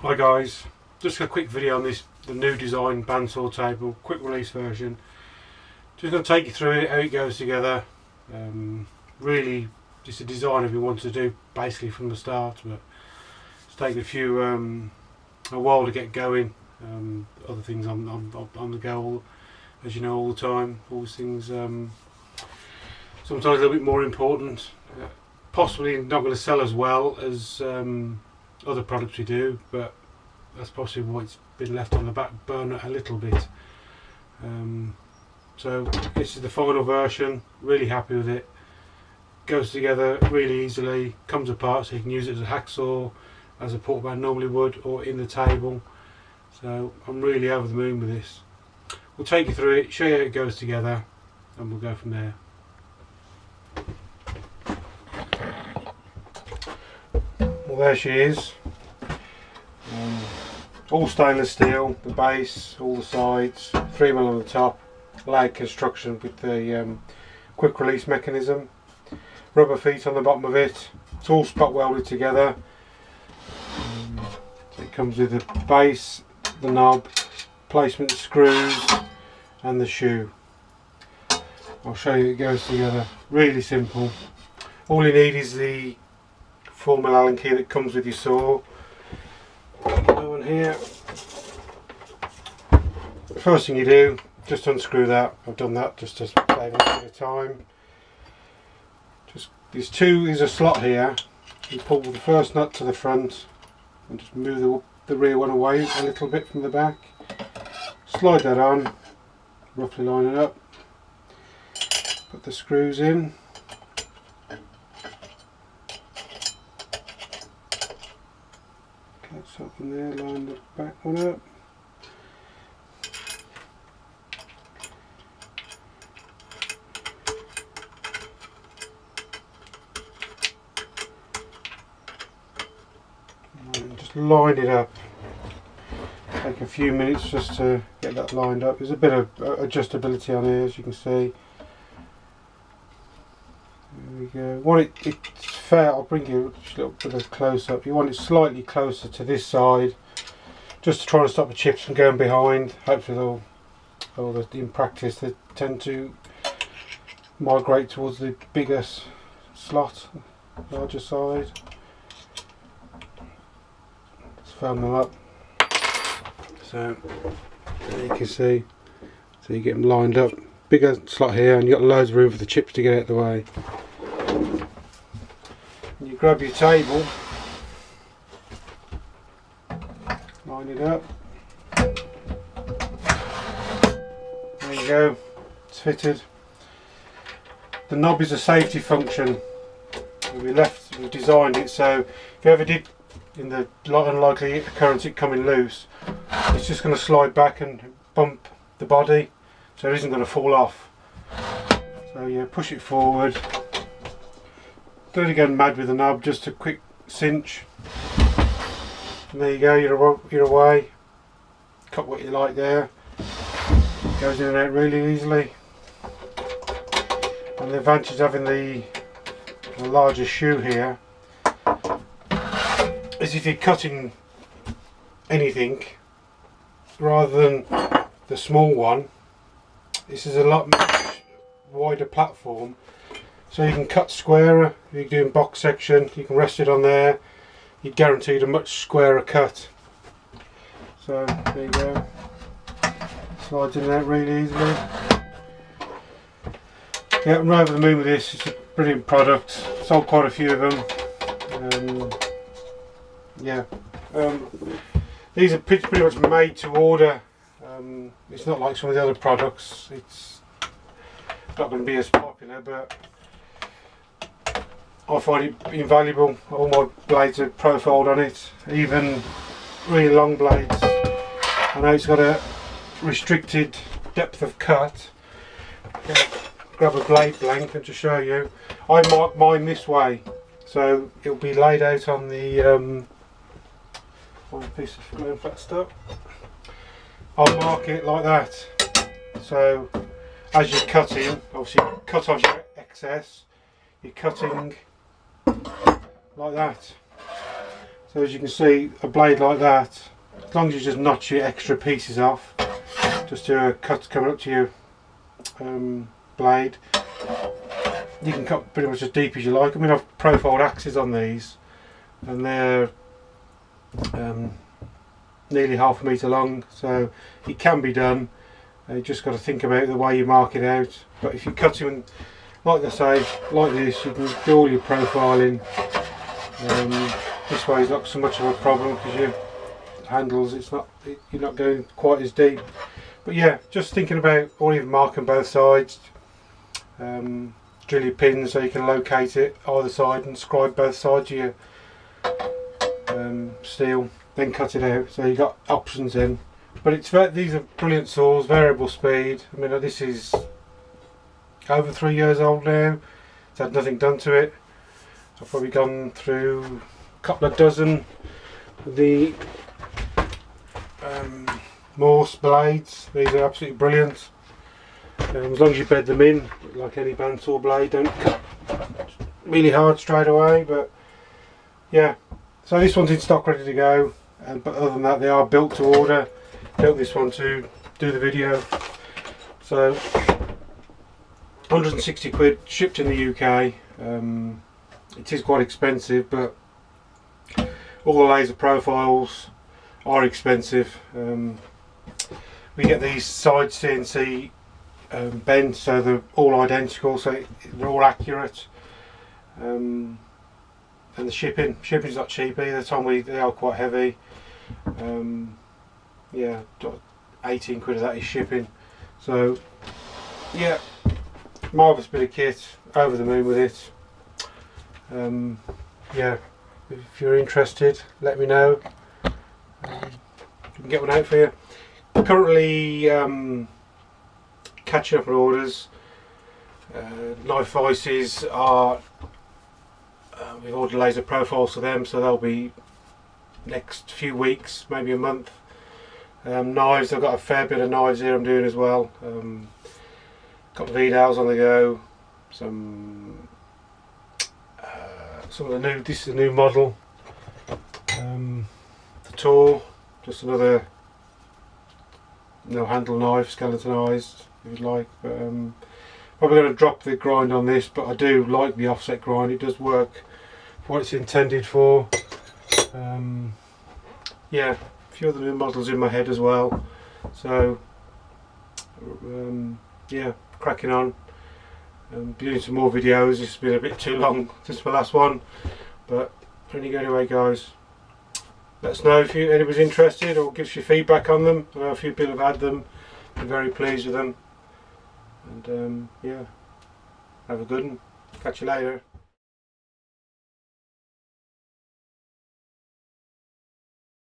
Hi guys, just a quick video on this, the new design bandsaw table, quick release version. Just going to take you through it, how it goes together. Really just a design if you want to do basically from the start, but it's taken a while to get going. Other things on the go, as you know, all the time. All these things sometimes a little bit more important. Possibly not going to sell as well as other products we do, but that's possibly why it's been left on the back burner a little bit. So this is the final version. Really happy with it. Goes together really easily, comes apart so you can use it as a hacksaw, as a portman normally would, or in the table. So I'm really over the moon with this. We'll take you through it, show you how it goes together, and we'll go from there. Well, there she is. All stainless steel, the base, all the sides, 3mm on the top, layered construction with the quick release mechanism, rubber feet on the bottom of it. It's all spot welded together. So it comes with the base, the knob, placement screws and the shoe. I'll show you it goes together. Really simple. All you need is the 4mm Allen key that comes with your saw. One here. First thing you do, just unscrew that. I've done that just to save a bit of time. Just there's a slot here. You pull the first nut to the front and just move the rear one away a little bit from the back. Slide that on, roughly line it up. Put the screws in. That's up in there, line the back one up. And just line it up. Take a few minutes just to get that lined up. There's a bit of adjustability on here, as you can see. There we go. It's fair. I'll bring you a little bit of close up. You want it slightly closer to this side, just to try and stop the chips from going behind. Hopefully in practice they tend to migrate towards the bigger slot, larger side. Just firm them up. So there you can see. So you get them lined up. Bigger slot here, and you've got loads of room for the chips to get out of the way. And you grab your table, line it up. There you go, it's fitted. The knob is a safety function. We designed it so if you ever did, in the unlikely occurrence it coming loose, it's just going to slide back and bump the body, so it isn't going to fall off. So yeah, push it forward. Don't get mad with the knob, just a quick cinch. And there you go, you're away. Cut what you like there. Goes in and out really easily. And the advantage of having the larger shoe here is if you're cutting anything rather than the small one, this is a lot much wider platform, so you can cut squarer. If you're doing box section, you can rest it on there. You're guaranteed a much squarer cut. So there you go, slides in there really easily. Yeah, I'm right over the moon with this. It's a brilliant product. Sold quite a few of them. These are pretty much made to order. It's not like some of the other products. It's not going to be as popular, but I find it invaluable. All my blades are profiled on it, even really long blades. I know it's got a restricted depth of cut. Grab a blade blank and to show you. I mark mine this way, so it'll be laid out on the on a piece of glue and flat stuff. I'll mark it like that. So as you're cutting, obviously you cut off your excess. You're cutting like that. So as you can see, a blade like that, as long as you just notch your extra pieces off, just do a cut coming up to your blade, you can cut pretty much as deep as you like. I mean, I've profiled axes on these, and they're nearly ½ metre long, so it can be done. You just got to think about the way you mark it out. But if you cut them, like I say, like this, you can do all your profiling. This way is not so much of a problem because your handles, you're not going quite as deep. But yeah, just thinking about, or even marking both sides. Drill your pins so you can locate it either side and scribe both sides of your steel, then cut it out. So you've got options in. But these are brilliant saws, variable speed. I mean, this is over 3 years old now. It's had nothing done to it. I've probably gone through a couple of dozen of the Morse blades. These are absolutely brilliant. As long as you bed them in, like any bandsaw blade, don't cut really hard straight away. But yeah, so this one's in stock, ready to go. But other than that, they are built to order. Built this one to do the video. So 160 quid, shipped in the UK. It is quite expensive, but all the laser profiles are expensive. We get these side CNC bends, so they're all identical, so they're all accurate. And the shipping's not cheap either. They are quite heavy. Yeah, 18 quid of that is shipping. So yeah, marvellous bit of kit, over the moon with it. Yeah, if you're interested, let me know. We can get one out for you. Currently catching up on orders. Knife vices are, we've ordered laser profiles for them, so they'll be next few weeks, maybe a month. Knives, I've got a fair bit of knives here I'm doing as well. Got V-dowels on the go. Some of the new, this is a new model. The Tor, just another no handle knife, skeletonized if you'd like. But probably going to drop the grind on this, but I do like the offset grind. It does work for what it's intended for. Yeah, a few other new models in my head as well. So yeah, cracking on. Doing some more videos. This has been a bit too long since my last one, but anyway guys, let us know if anybody's interested or gives you feedback on them. I know a few people have had them, been very pleased with them, and yeah, have a good one. Catch you later.